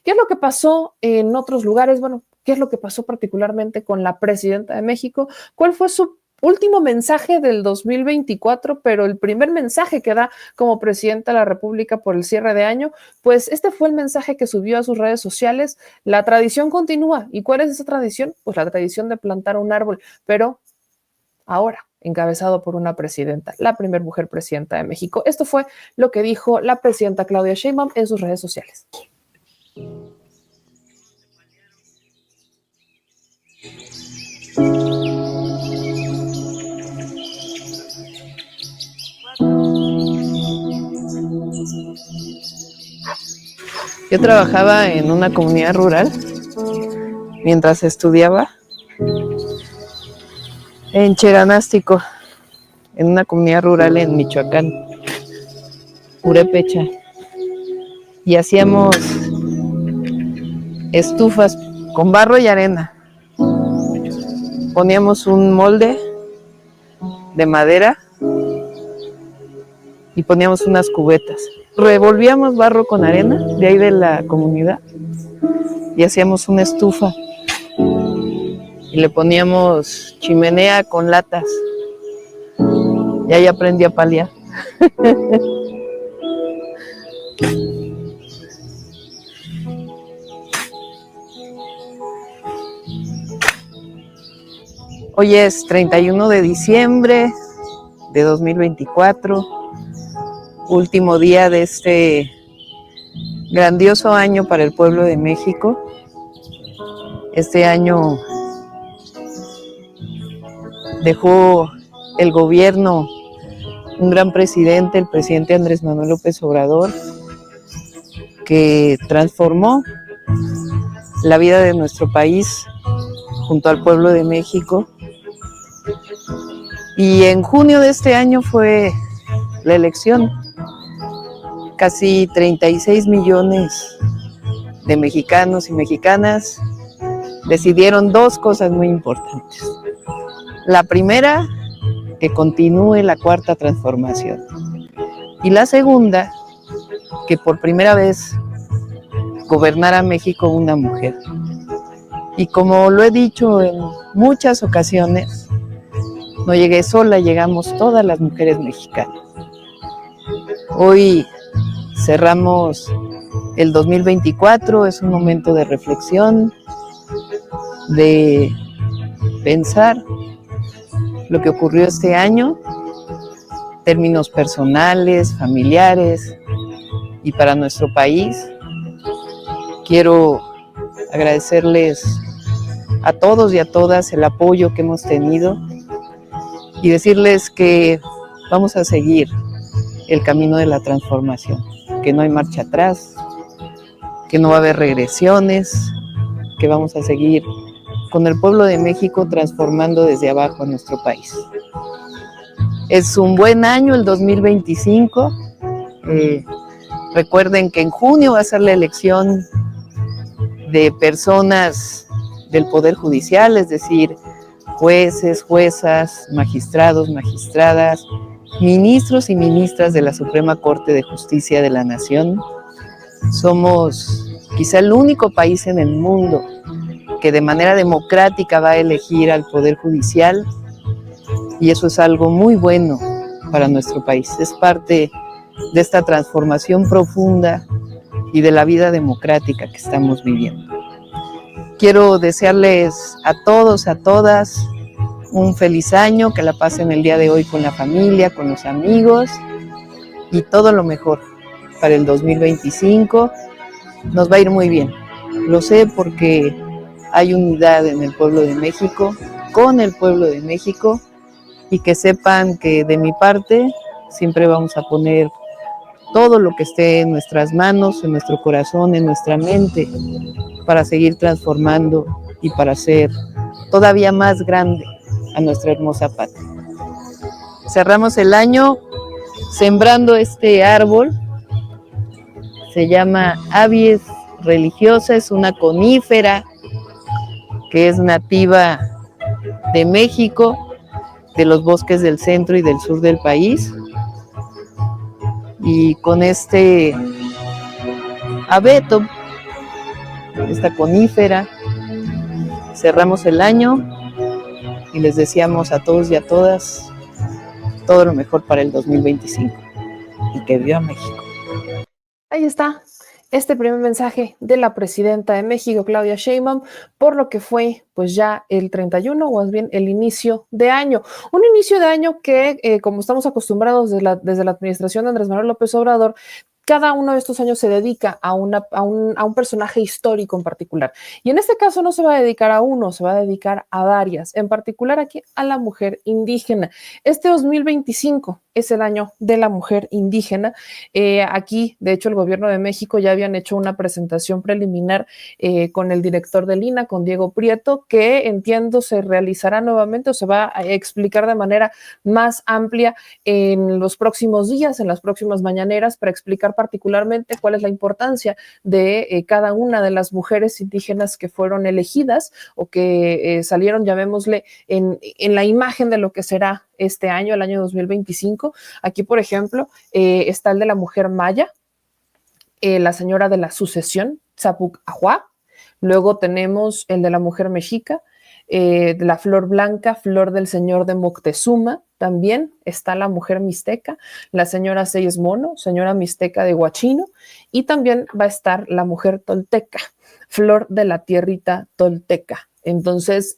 ¿Qué es lo que pasó en otros lugares? Bueno, ¿qué es lo que pasó particularmente con la presidenta de México? ¿Cuál fue su último mensaje del 2024, pero el primer mensaje que da como presidenta de la República por el cierre de año? Pues este fue el mensaje que subió a sus redes sociales. La tradición continúa. ¿Y cuál es esa tradición? Pues la tradición de plantar un árbol, pero ahora encabezado por una presidenta, la primera mujer presidenta de México. Esto fue lo que dijo la presidenta Claudia Sheinbaum en sus redes sociales. Yo trabajaba en una comunidad rural mientras estudiaba en Cheranástico, en una comunidad rural en Michoacán, Purépecha, y hacíamos estufas con barro y arena. Poníamos un molde de madera y poníamos unas cubetas. Revolvíamos barro con arena de ahí de la comunidad y hacíamos una estufa y le poníamos chimenea con latas y ahí aprendí a paliar. Hoy es 31 de diciembre de 2024, último día de este grandioso año para el pueblo de México. Este año dejó el gobierno un gran presidente, el presidente Andrés Manuel López Obrador, que transformó la vida de nuestro país junto al pueblo de México. Y en junio de este año fue la elección. Casi 36 millones de mexicanos y mexicanas decidieron dos cosas muy importantes. La primera, que continúe la cuarta transformación. Y la segunda, que por primera vez gobernara México una mujer. Y como lo he dicho en muchas ocasiones, no llegué sola, llegamos todas las mujeres mexicanas. Hoy cerramos el 2024, es un momento de reflexión, de pensar lo que ocurrió este año, términos personales, familiares y para nuestro país. Quiero agradecerles a todos y a todas el apoyo que hemos tenido y decirles que vamos a seguir el camino de la transformación, que no hay marcha atrás, que no va a haber regresiones, que vamos a seguir con el pueblo de México transformando desde abajo a nuestro país. Es un buen año el 2025. Recuerden que en junio va a ser la elección de personas del Poder Judicial, es decir, jueces, juezas, magistrados, magistradas, ministros y ministras de la Suprema Corte de Justicia de la Nación. Somos quizá el único país en el mundo que de manera democrática va a elegir al Poder Judicial, y eso es algo muy bueno para nuestro país. Es parte de esta transformación profunda y de la vida democrática que estamos viviendo. Quiero desearles a todos, a todas, un feliz año, que la pasen el día de hoy con la familia, con los amigos y todo lo mejor para el 2025. Nos va a ir muy bien. Lo sé porque hay unidad en el pueblo de México, con el pueblo de México, y que sepan que de mi parte siempre vamos a poner todo lo que esté en nuestras manos, en nuestro corazón, en nuestra mente, para seguir transformando y para hacer todavía más grande a nuestra hermosa patria. Cerramos el año sembrando este árbol, se llama Abies religiosa, es una conífera que es nativa de México, de los bosques del centro y del sur del país. Y con este abeto esta conífera. Cerramos el año y les deseamos a todos y a todas todo lo mejor para el 2025 y que viva México. Ahí está este primer mensaje de la presidenta de México, Claudia Sheinbaum, por lo que fue pues ya el 31, o más bien el inicio de año. Un inicio de año que, como estamos acostumbrados desde la administración de Andrés Manuel López Obrador, cada uno de estos años se dedica a un personaje histórico en particular. Y en este caso no se va a dedicar a uno, se va a dedicar a varias, en particular aquí a la mujer indígena. Este 2025 es el año de la mujer indígena. Aquí, de hecho, el gobierno de México ya habían hecho una presentación preliminar con el director del INAH, con Diego Prieto, que entiendo se realizará nuevamente o se va a explicar de manera más amplia en los próximos días, en las próximas mañaneras, para explicar particularmente cuál es la importancia de cada una de las mujeres indígenas que fueron elegidas o que salieron, llamémosle, en la imagen de lo que será este año, el año 2025. Aquí, por ejemplo, está el de la mujer maya, la señora de la sucesión, Tzapuc Ajuá. Luego tenemos el de la mujer mexica, de la flor blanca, flor del señor de Moctezuma. También está la mujer mixteca, la señora Seyes Mono, señora mixteca de Huachino, y también va a estar la mujer tolteca, flor de la tierrita tolteca. Entonces,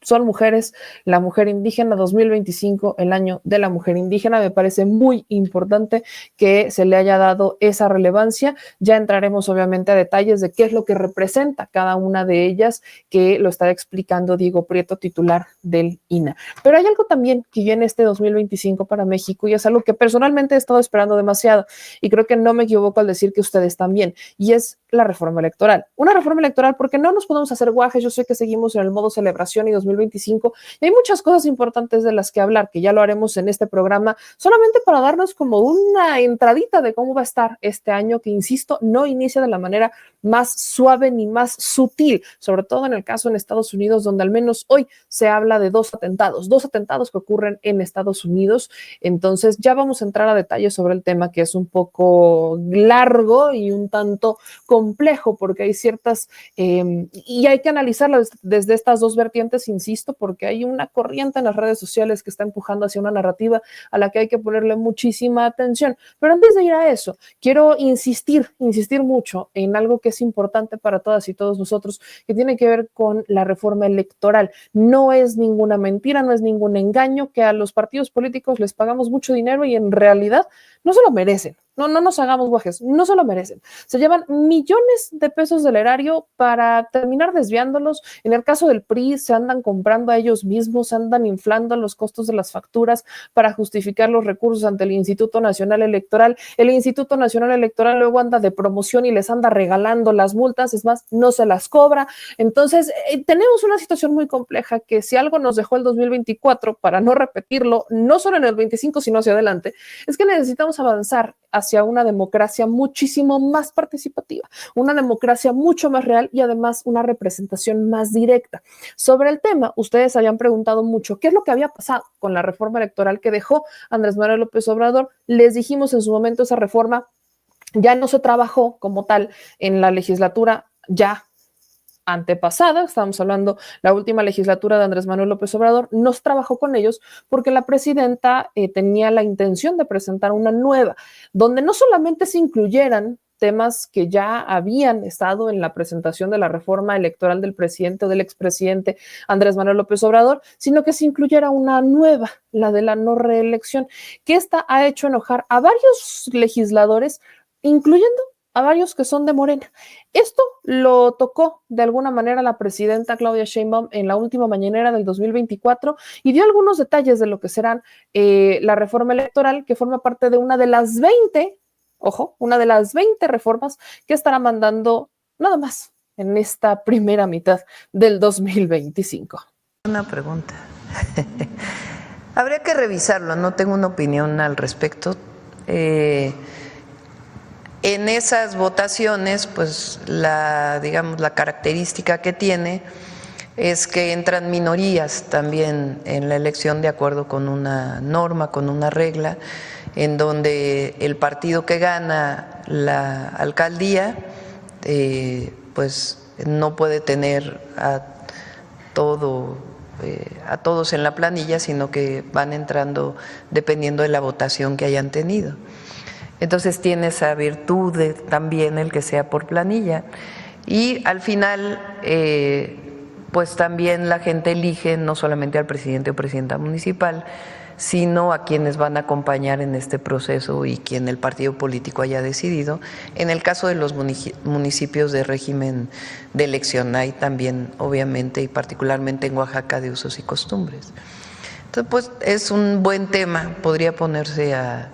son mujeres, la mujer indígena 2025, el año de la mujer indígena. Me parece muy importante que se le haya dado esa relevancia. Ya entraremos obviamente a detalles de qué es lo que representa cada una de ellas, que lo está explicando Diego Prieto, titular del INAH. Pero hay algo también que viene este 2025 para México y es algo que personalmente he estado esperando demasiado y creo que no me equivoco al decir que ustedes también, y es la reforma electoral. Una reforma electoral porque no nos podemos hacer guajes. Yo sé que seguimos en el modo celebración y 2025 y hay muchas cosas importantes de las que hablar, que ya lo haremos en este programa, solamente para darnos como una entradita de cómo va a estar este año, que insisto, no inicia de la manera más suave ni más sutil, sobre todo en el caso en Estados Unidos, donde al menos hoy se habla de dos atentados que ocurren en Estados Unidos. Entonces ya vamos a entrar a detalles sobre el tema, que es un poco largo y un tanto complejo, porque hay ciertas, y hay que analizarlas desde estas dos vertientes, insisto, porque hay una corriente en las redes sociales que está empujando hacia una narrativa a la que hay que ponerle muchísima atención. Pero antes de ir a eso, quiero insistir mucho en algo que es importante para todas y todos nosotros, que tiene que ver con la reforma electoral. No es ninguna mentira, no es ningún engaño que a los partidos políticos les pagamos mucho dinero y en realidad no se lo merecen. No nos hagamos guajes, no se lo merecen. Se llevan millones de pesos del erario para terminar desviándolos. En el caso del PRI, se andan comprando a ellos mismos, andan inflando los costos de las facturas para justificar los recursos ante el Instituto Nacional Electoral. El Instituto Nacional Electoral luego anda de promoción y les anda regalando las multas, es más, no se las cobra. Entonces, tenemos una situación muy compleja que si algo nos dejó el 2024, para no repetirlo, no solo en el 25, sino hacia adelante, es que necesitamos avanzar hacia una democracia muchísimo más participativa, una democracia mucho más real y además una representación más directa. Sobre el tema, ustedes habían preguntado mucho qué es lo que había pasado con la reforma electoral que dejó Andrés Manuel López Obrador. Les dijimos en su momento, esa reforma ya no se trabajó como tal en la legislatura ya antepasada, estamos hablando la última legislatura de Andrés Manuel López Obrador, no trabajó con ellos porque la presidenta tenía la intención de presentar una nueva, donde no solamente se incluyeran temas que ya habían estado en la presentación de la reforma electoral del presidente o del expresidente Andrés Manuel López Obrador, sino que se incluyera una nueva, la de la no reelección, que esta ha hecho enojar a varios legisladores, incluyendo a varios que son de Morena. Esto lo tocó de alguna manera la presidenta Claudia Sheinbaum en la última mañanera del 2024 y dio algunos detalles de lo que serán la reforma electoral, que forma parte de una de las 20, ojo, una de las 20 reformas que estará mandando nada más en esta primera mitad del 2025. Una pregunta. Habría que revisarlo, no tengo una opinión al respecto. En esas votaciones, pues digamos, la característica que tiene es que entran minorías también en la elección de acuerdo con una norma, con una regla, en donde el partido que gana la alcaldía pues no puede tener a todos en la planilla, sino que van entrando dependiendo de la votación que hayan tenido. Entonces tiene esa virtud también el que sea por planilla. Y al final, pues también la gente elige no solamente al presidente o presidenta municipal, sino a quienes van a acompañar en este proceso y quien el partido político haya decidido. En el caso de los municipios de régimen de elección hay también, obviamente, y particularmente en Oaxaca, de usos y costumbres. Entonces, pues es un buen tema, podría ponerse a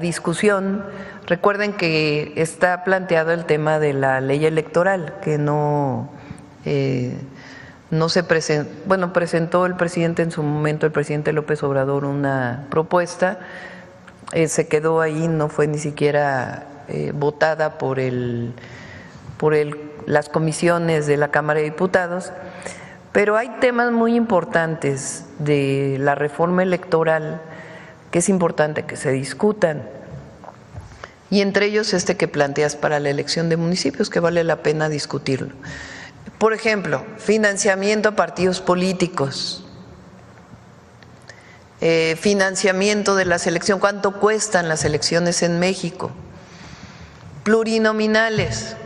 discusión. Recuerden que está planteado el tema de la ley electoral, que no se presentó, bueno, presentó el presidente en su momento, el presidente López Obrador, una propuesta, se quedó ahí, no fue ni siquiera votada por las comisiones de la Cámara de Diputados, pero hay temas muy importantes de la reforma electoral que es importante que se discutan, y entre ellos este que planteas para la elección de municipios, que vale la pena discutirlo. Por ejemplo, financiamiento a partidos políticos, financiamiento de la selección, cuánto cuestan las elecciones en México, plurinominales,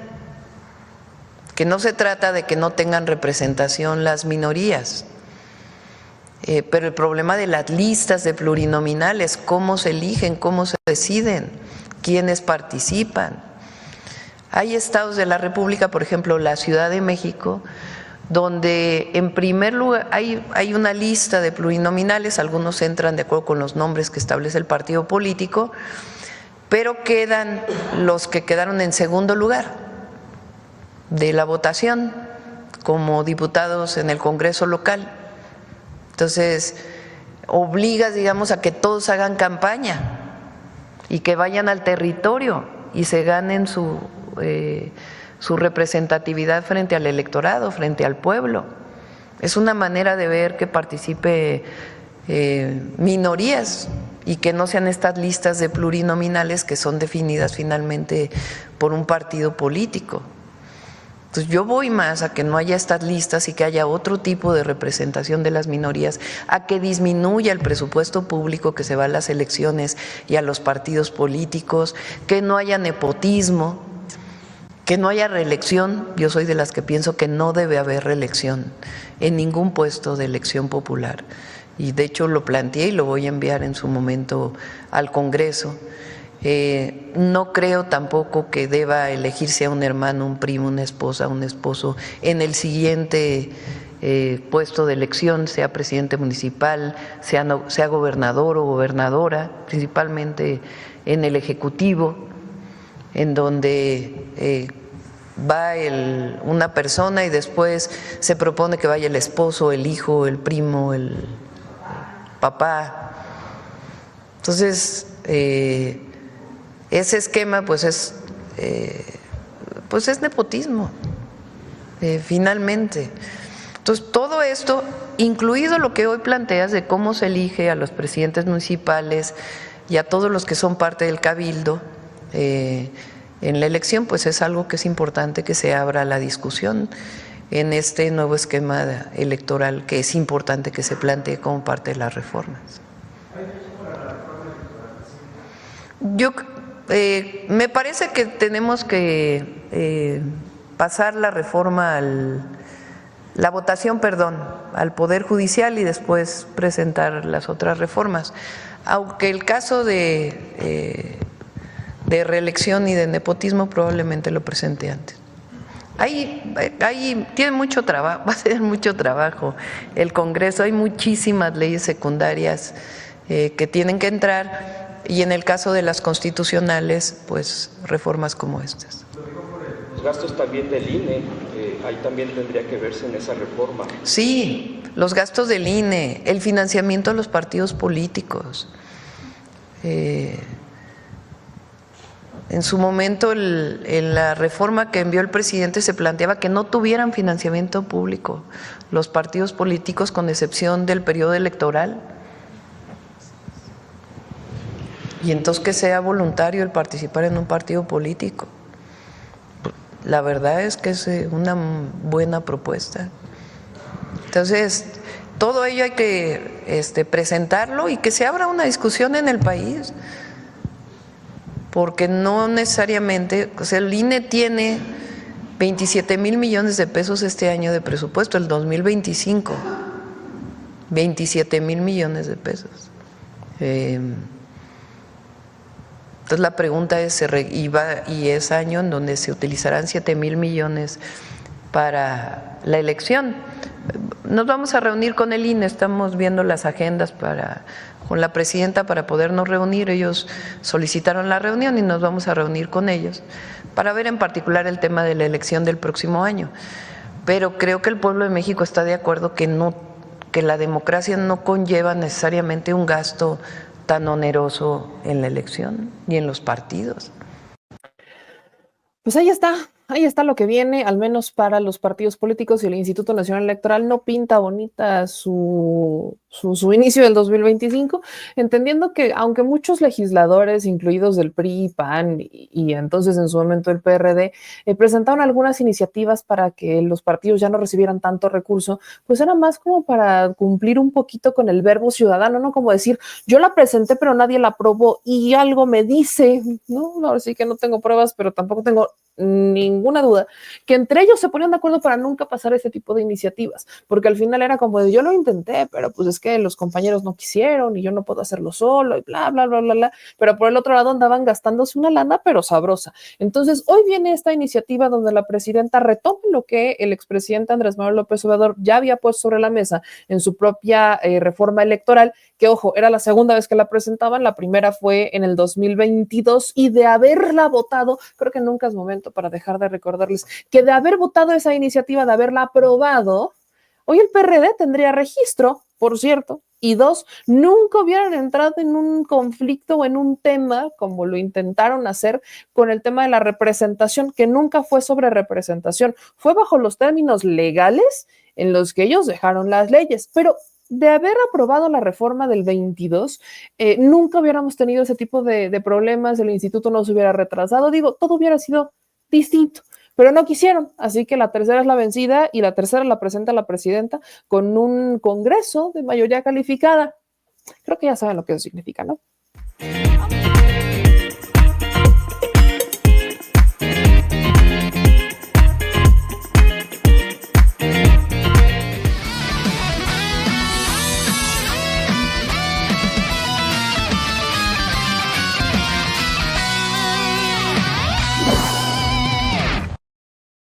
que no se trata de que no tengan representación las minorías, pero el problema de las listas de plurinominales, cómo se eligen, cómo se deciden, quiénes participan. Hay estados de la República, por ejemplo, la Ciudad de México, donde en primer lugar hay una lista de plurinominales, algunos entran de acuerdo con los nombres que establece el partido político, pero quedan los que quedaron en segundo lugar de la votación como diputados en el Congreso local. Entonces, obligas, digamos, a que todos hagan campaña y que vayan al territorio y se ganen su representatividad frente al electorado, frente al pueblo. Es una manera de ver que participe minorías y que no sean estas listas de plurinominales que son definidas finalmente por un partido político. Entonces yo voy más a que no haya estas listas y que haya otro tipo de representación de las minorías, a que disminuya el presupuesto público que se va a las elecciones y a los partidos políticos, que no haya nepotismo, que no haya reelección. Yo soy de las que pienso que no debe haber reelección en ningún puesto de elección popular, y de hecho lo planteé y lo voy a enviar en su momento al Congreso. No creo tampoco que deba elegirse a un hermano, un primo, una esposa, un esposo en el siguiente puesto de elección, sea presidente municipal, sea gobernador o gobernadora, principalmente en el Ejecutivo, en donde va una persona y después se propone que vaya el esposo, el hijo, el primo, el papá. Entonces, ese esquema pues es nepotismo, finalmente. Entonces, todo esto, incluido lo que hoy planteas de cómo se elige a los presidentes municipales y a todos los que son parte del cabildo en la elección, pues es algo que es importante que se abra la discusión en este nuevo esquema electoral, que es importante que se plantee como parte de las reformas. Me parece que tenemos que pasar la reforma la votación, al Poder Judicial y después presentar las otras reformas. Aunque el caso de reelección y de nepotismo probablemente lo presente antes. Tiene mucho trabajo, va a tener mucho trabajo el Congreso, hay muchísimas leyes secundarias que tienen que entrar, y en el caso de las constitucionales, pues reformas como estas. Lo digo por los gastos también del INE, ahí también tendría que verse en esa reforma. Sí, los gastos del INE, el financiamiento a los partidos políticos. En su momento, en la reforma que envió el presidente se planteaba que no tuvieran financiamiento público los partidos políticos, con excepción del periodo electoral. Y entonces que sea voluntario el participar en un partido político. la verdad es que es una buena propuesta. Entonces, todo ello hay que presentarlo y que se abra una discusión en el país, porque no necesariamente, o sea, el INE tiene 27,000 millones de pesos este año de presupuesto, el 2025, 27,000 millones de pesos. Entonces la pregunta es, y es año en donde se utilizarán 7,000 millones para la elección. Nos vamos a reunir con el INE, estamos viendo las agendas con la presidenta para podernos reunir. Ellos solicitaron la reunión y nos vamos a reunir con ellos para ver en particular el tema de la elección del próximo año. Pero creo que el pueblo de México está de acuerdo que la democracia no conlleva necesariamente un gasto tan oneroso en la elección y en los partidos. Pues ahí está lo que viene, al menos para los partidos políticos, y el Instituto Nacional Electoral no pinta bonita su inicio del 2025, entendiendo que aunque muchos legisladores, incluidos del PRI, PAN y entonces en su momento el PRD, presentaron algunas iniciativas para que los partidos ya no recibieran tanto recurso, pues era más como para cumplir un poquito con el verbo ciudadano, ¿no? Como decir, yo la presenté pero nadie la aprobó y algo me dice, ¿no? Ahora sí que no tengo pruebas, pero tampoco tengo ninguna duda que entre ellos se ponían de acuerdo para nunca pasar ese tipo de iniciativas, porque al final era como de yo lo intenté, pero pues es que los compañeros no quisieron y yo no puedo hacerlo solo y bla, bla, bla, bla, bla, pero por el otro lado andaban gastándose una lana, pero sabrosa. Entonces hoy viene esta iniciativa donde la presidenta retoma lo que el expresidente Andrés Manuel López Obrador ya había puesto sobre la mesa en su propia reforma electoral, que ojo, era la segunda vez que la presentaban, la primera fue en el 2022 y de haberla votado, creo que nunca es momento para dejar de recordarles que de haber votado esa iniciativa, de haberla aprobado, hoy el PRD tendría registro, por cierto, y dos, nunca hubieran entrado en un conflicto o en un tema como lo intentaron hacer con el tema de la representación, que nunca fue sobre representación, fue bajo los términos legales en los que ellos dejaron las leyes, pero de haber aprobado la reforma del 22, nunca hubiéramos tenido ese tipo de problemas, el instituto no se hubiera retrasado, digo, todo hubiera sido distinto, pero no quisieron, así que la tercera es la vencida y la tercera la presenta la presidenta con un congreso de mayoría calificada. Creo que ya saben lo que eso significa, ¿no?